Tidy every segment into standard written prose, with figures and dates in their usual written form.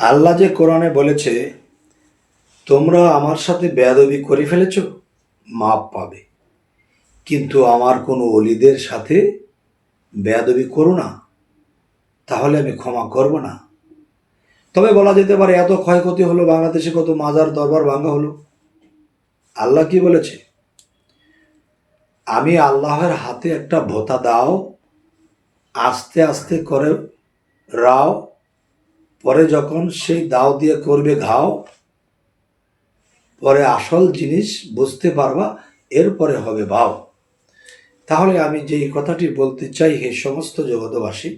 আল্লাহ যে কোরআনে বলেছে, তোমরা আমার সাথে বেয়াদবি করে ফেলেছ, মাপ পাবে, কিন্তু আমার কোনো অলিদের সাথে বেয়াদবি করো না, তাহলে আমি ক্ষমা করব না। তবে বলা যেতে পারে, এত ক্ষয়ক্ষতি হলো, বাংলাদেশে কত মাজার দরবার ভাঙা হলো, আল্লাহ কি বলেছে? আমি আল্লাহর হাতে একটা ভোঁতা দাও, আস্তে আস্তে করে রাও, পরে যখন সেই দাও দিয়ে করবে ঘাও, পরে আসল জিনিস বুঝতে পারবা, এরপরে হবে ভাও। তাহলে আমি যেই কথাটি বলতে চাই হে সমস্ত জগতবাসী,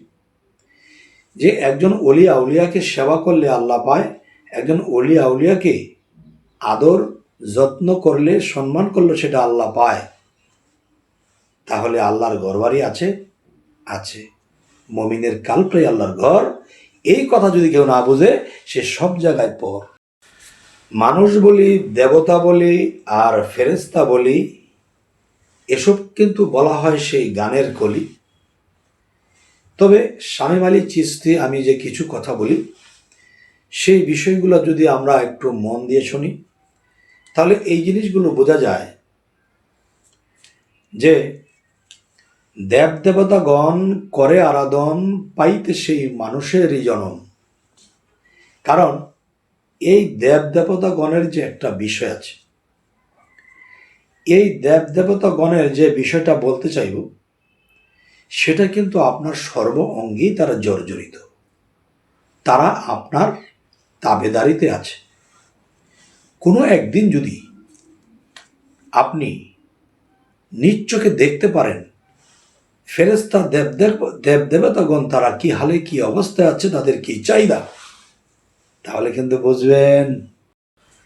যে একজন অলি আউলিয়াকে সেবা করলে আল্লাহ পায়, একজন অলি আউলিয়াকে আদর যত্ন করলে, সম্মান করলে সেটা আল্লাহ পায়। তাহলে আল্লাহর ঘরবাড়ি আছে, আছে। মমিনের কালপ্রায় আল্লাহর ঘর। এই কথা যদি কেউ না বুঝে, সে সব জায়গায় পর। মানুষ বলি, দেবতা বলি, আর ফেরেশতা বলি, এসব কিন্তু বলা হয় সেই গানের কলি। তবে শামীম আলী চিশতি আমি যে কিছু কথা বলি, সেই বিষয়গুলো যদি আমরা একটু মন দিয়ে শুনি, তাহলে এই জিনিসগুলো বোঝা যায় যে দেব দেবতাগণ করে আরাধন, পাইতে সেই মানুষেরই জনম। কারণ এই দেব দেবতাগণের যে একটা বিষয় আছে, এই দেব দেবতাগণের যে বিষয়টা বলতে চাইব, সেটা কিন্তু আপনার সর্ব অঙ্গেই তারা জর্জরিত। তারা আপনার তাবেদারিতে আছে। কোনো একদিন যদি আপনি নিজ চোখে দেখতে পারেন ফেরেশতা দেব দেবতাগণ তারা কি হালে, কি অবস্থায় আছে, তাদের কি চাহিদা, তাহলে কিন্তু বুঝবেন।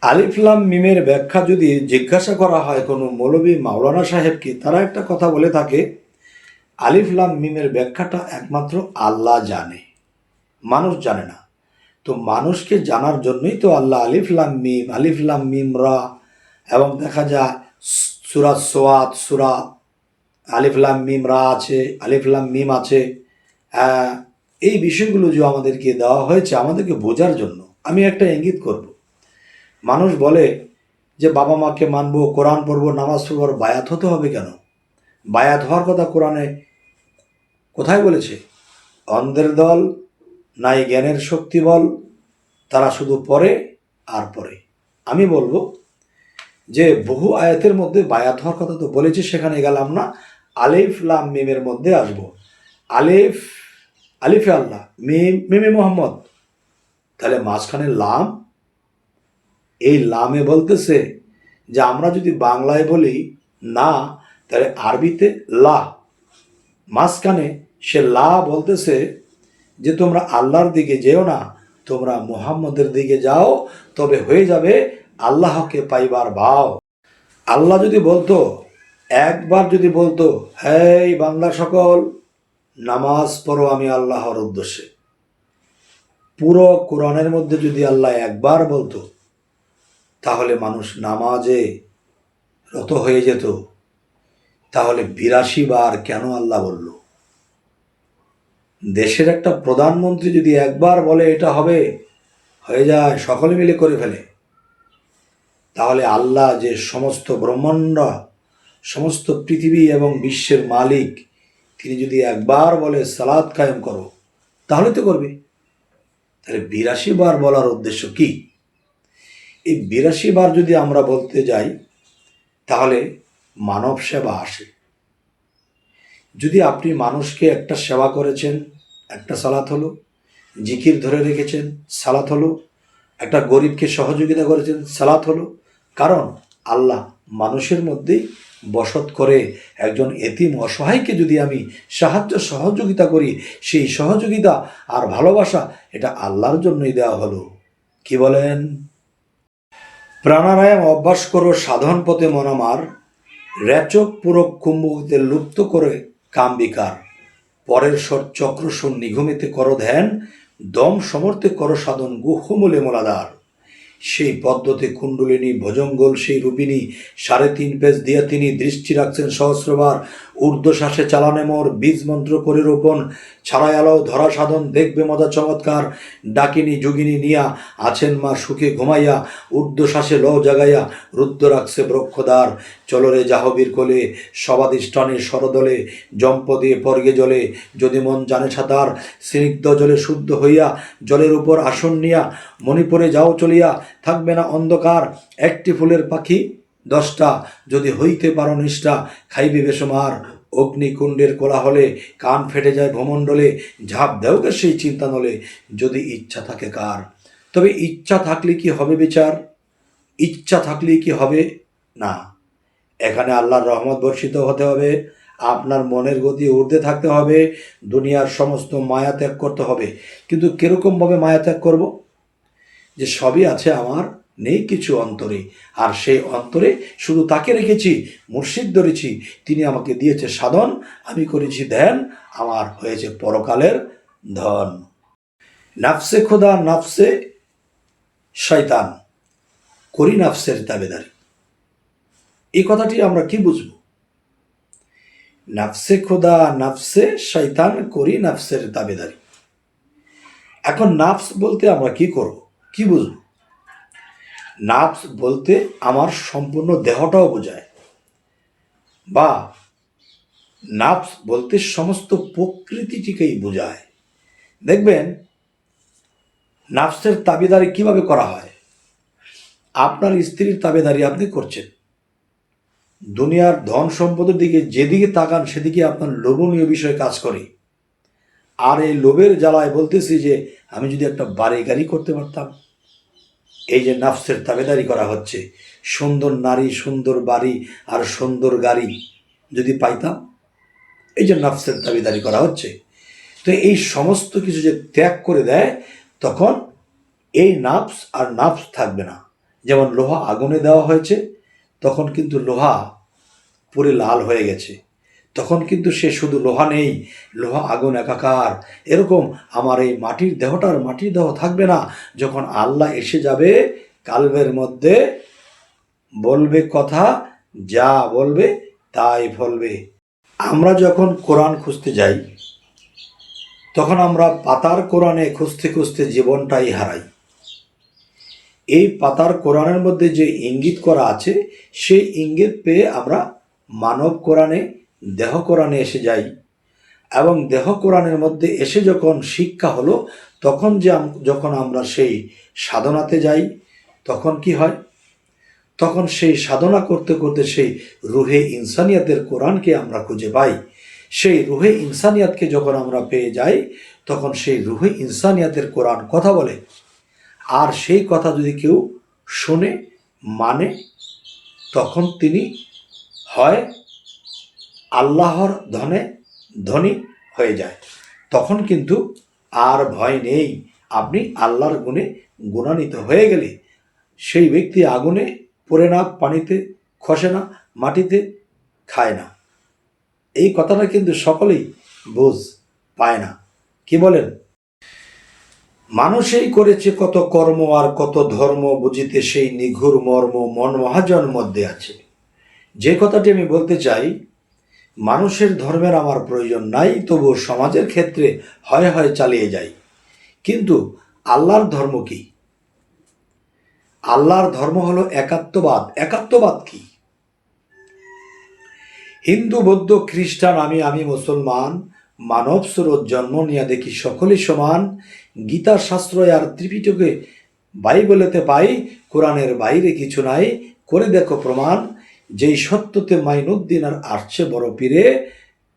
আলিফ লাম মিমের ব্যাখ্যা যদি জিজ্ঞাসা করা হয় কোনো মৌলভী মাওলানা সাহেবকে, তারা একটা কথা বলে থাকে, আলিফ লাম মিমের ব্যাখ্যাটা একমাত্র আল্লাহ জানে, মানুষ জানে না। তো মানুষকে জানার জন্যই তো আল্লাহ আলিফ লাম মিম রা, এবং দেখা যায় সূরা সোয়াত, সূরা আলিফ লাম মিম রা আছে, আলিফ লাম মিম আছে। এই বিষয়গুলো যে আমাদেরকে দেওয়া হয়েছে আমাদেরকে বোঝার জন্য। আমি একটা ইঙ্গিত করব। মানুষ বলে যে বাবা মাকে মানবো, কোরআন পড়বো, নামাজ পড়বো, বায়াত হতে হবে কেন? বায়াত হওয়ার কথা কোরআনে কোথায় বলেছে? অন্ধের দল, নাই জ্ঞানের শক্তি বল, তারা শুধু পড়ে আর পড়ে। আমি বলবো যে বহু আয়াতের মধ্যে বায়াত হওয়ার কথা তো বলেছে, সেখানে গেলাম না, আলিফ লাম মিমের মধ্যে আসবো। আলিফ, আলিফে আল্লাহ, মিম মিমে মোহাম্মদ, তাহলে মাঝখানে লাম, এই লামে বলতেছে যে আমরা যদি বাংলায় বলি না, তাহলে আরবিতে লা, মাঝখানে সে লা বলতেছে যে তোমরা আল্লাহর দিকে যেও না, তোমরা মুহাম্মদের দিকে যাও, তবে হয়ে যাবে আল্লাহকে পাইবার ভাও। আল্লাহ যদি বলতো, একবার যদি বলতো, হেই বান্দা সকল, নামাজ পড়ো আমি আল্লাহর উদ্দেশ্যে, পুরো কোরআনের মধ্যে যদি আল্লাহ একবার বলতো, তাহলে মানুষ নামাজে রত হয়ে যেত। তাহলে ৮২ বার কেন আল্লাহ বলল? দেশের একটা প্রধানমন্ত্রী যদি একবার বলে এটা হবে, হয়ে যায়, সকলে মিলে করে ফেলে। তাহলে আল্লাহ যে সমস্ত ব্রহ্মাণ্ড, সমস্ত পৃথিবী এবং বিশ্বের মালিক, তিনি যদি একবার বলে সালাত কায়েম করো, তাহলে তো করবে। তাহলে ৮২ বার বলার উদ্দেশ্য কি? এই ৮২ বার যদি আমরা বলতে যাই, তাহলে মানব সেবা আসে। যদি আপনি মানুষকে একটা সেবা করেছেন, একটা সালাত হলো, জিকির ধরে রেখেছেন, সালাত হলো, একটা গরিবকে সহযোগিতা করেছেন, সালাত হলো। কারণ আল্লাহ মানুষের মধ্যেই বসত করে। একজন এতিম অসহায়কে যদি আমি সাহায্য সহযোগিতা করি, সেই সহযোগিতা আর ভালোবাসা এটা আল্লাহর জন্যই দেওয়া হলো। কি বলেন? প্রাণায়াম অভ্যাস করো, সাধন পথে মন আমার, রেচক পুরো কুম্ভতে লুপ্ত করে কাম বিকার, পরের চক্র শূন্য নিঘুমিতে করো ধ্যান, দম সমর্থে করো সাধন গুহমূলে মোলাদার। সেই পদ্মতে কুণ্ডলিনী ভজঙ্গল সেই রূপিণী, ৩.৫ পেজ দিয়া তিনি দৃষ্টি রাখছেন সহস্রবার, ঊর্ধ্বশ্বাসে চালানে মোর, বীজ মন্ত্র করে রোপণ, ছাড়াই আলো ধরা সাধন, দেখবে মজা চমৎকার, ডাকিনী যোগিনী নিয়া আছেন মা সুখে ঘুমাইয়া, ঊর্ধ্বশ্বাসে ল জাগাইয়া রুদ্র রাখছে ব্রক্ষদ্বার, চলরে জাহবীর কোলে সবাদিষ্ঠানে সরদলে, জম্প দিয়ে পর্গে জলে যদি মন জানে সাঁতার, স্নিগ্ধ জলে শুদ্ধ হইয়া জলের উপর আসন নিয়া মণিপুরে যাও চলিয়া, থাকবে না অন্ধকার, একটি ফুলের পাখি 10টা, যদি হইতে পারো নিষ্ঠা, খাইবে বেসমার, অগ্নিকুণ্ডের কোলাহলে কান ফেটে যায় ভূমণ্ডলে, ঝাঁপ দেওকে সেই চিন্তা নলে, যদি ইচ্ছা থাকে কার। তবে ইচ্ছা থাকলে কি হবে বিচার? ইচ্ছা থাকলে কি হবে না? এখানে আল্লাহর রহমত বর্ষিত হতে হবে, আপনার মনের গতি ঊর্ধ্বে থাকতে হবে, দুনিয়ার সমস্ত মায়া ত্যাগ করতে হবে। কিন্তু কিরকমভাবে মায়া ত্যাগ করব? যে সবই আছে আমার, নেই কিছু অন্তরে, আর সেই অন্তরে শুধু তাকে রেখেছি, মুর্শিদ ধরেছি, তিনি আমাকে দিয়েছে সাধন, আমি করেছি ধ্যান, আমার হয়েছে পরকালের ধন। নাফসে খোদা নাফসে শয়তান, করি নাফসের তাবেদারি। এই কথাটি আমরা কি বুঝব? নাফসে খোদা নাফসে শয়তান, করি নাফসের তাবেদারি। এখন নাফস বলতে আমরা কি করব, কি বুঝব? নাফস বলতে আমার সম্পূর্ণ দেহটাও বোঝায়, বা নাফস বলতে সমস্ত প্রকৃতিটিকেই বোঝায়। দেখবেন নাফসের তাবেদারি কিভাবে করা হয়। আপনার স্ত্রীর তাবেদারি আপনি করছেন, দুনিয়ার ধন সম্পদের দিকে যেদিকে তাকান সেদিকে আপনার লোভনীয় বিষয় কাজ করে, আর এই লোভের জ্বালায় বলতেছি যে আমি যদি একটা বাড়ি গাড়ি করতে পারতাম। এই যে নাফসের তাবেদারি করা হচ্ছে, সুন্দর নারী, সুন্দর বাড়ি আর সুন্দর গাড়ি যদি পাইতাম, এই যে নাফসের তাবেদারি করা হচ্ছে। তো এই সমস্ত কিছু যে ত্যাগ করে দেয়, তখন এই নাফস আর নাফস থাকবে না। যেমন লোহা আগুনে দেওয়া হয়েছে, তখন কিন্তু লোহা পুরে লাল হয়ে গেছে, তখন কিন্তু সে শুধু লোহা নেই, লোহা আগুন একাকার। এরকম আমার এই মাটির দেহটার মাটির দেহ থাকবে না। যখন আল্লাহ এসে যাবে কালবের মধ্যে, বলবে কথা, যা বলবে তাই ফলবে। আমরা যখন কোরআন খুঁজতে যাই, তখন আমরা পাতার কোরআনে খুঁজতে খুঁজতে জীবনটাই হারাই। এই পাতার কোরআনের মধ্যে যে ইঙ্গিত করা আছে, সেই ইঙ্গিত পেয়ে আমরা মানব কোরআনে, দেহ কোরআনে এসে যাই, এবং দেহ কোরআনের মধ্যে এসে যখন শিক্ষা হলো, তখন যখন আমরা সেই সাধনাতে যাই, তখন কি হয়? তখন সেই সাধনা করতে করতে সেই রুহে ইনসানিয়াতের কোরআনকে আমরা খুঁজে পাই। সেই রুহে ইনসানিয়াতকে যখন আমরা পেয়ে যাই, তখন সেই রুহে ইনসানিয়াতের কোরআন কথা বলে, আর সেই কথা যদি কেউ শোনে, মানে, তখন তিনি হয় আল্লাহর ধনী হয়ে যায়। তখন কিন্তু আর ভয় নেই। আপনি আল্লাহর গুণে গুণান্বিত হয়ে গেলে সেই ব্যক্তি আগুনে পড়ে না, পানিতে খসে না, মাটিতে খায় না। এই কথাটা কিন্তু সকলেই বুঝ পায় না। কি বলেন? মানুষেই করেছে কত কর্ম আর কত ধর্ম, বুঝিতে সেই নিঘুর মর্ম মন মহাজন মধ্যে আছে। যে কথাটি আমি বলতে চাই, মানুষের ধর্মের আমার প্রয়োজন নাই, তবু সমাজের ক্ষেত্রে হয় হয় চালিয়ে যাই। কিন্তু আল্লাহর ধর্ম কি? আল্লাহর ধর্ম হলো একাত্মবাদ। একাত্মবাদ কি? হিন্দু, বৌদ্ধ, খ্রিস্টান, আমি মুসলমান, মানব স্রোত জন্ম নিয়ে দেখি সকলেই সমান। গীতার শাস্ত্রয় আর ত্রিপিটকে বাইবেলেতে পাই, কোরআনের বাইরে কিছু নাই, করে দেখো প্রমাণ। যেই সত্যতে মাইনুদ্দিন আর আসছে বড় পীরে,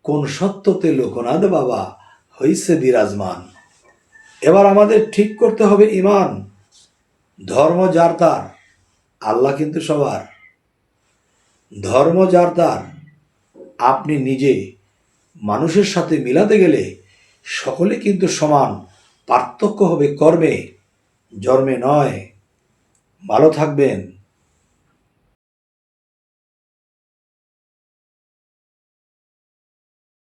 কোন সত্যতে লোকনাথ বাবা হইছে বিরাজমান। এবার আমাদের ঠিক করতে হবে ইমান। ধর্ম যার তার, আল্লাহ কিন্তু সবার। ধর্ম যার তার, আপনি নিজে মানুষের সাথে মিলাতে গেলে সকলে কিন্তু সমান। পার্থক্য হবে কর্মে, জন্মে নয়। ভালো থাকবেন।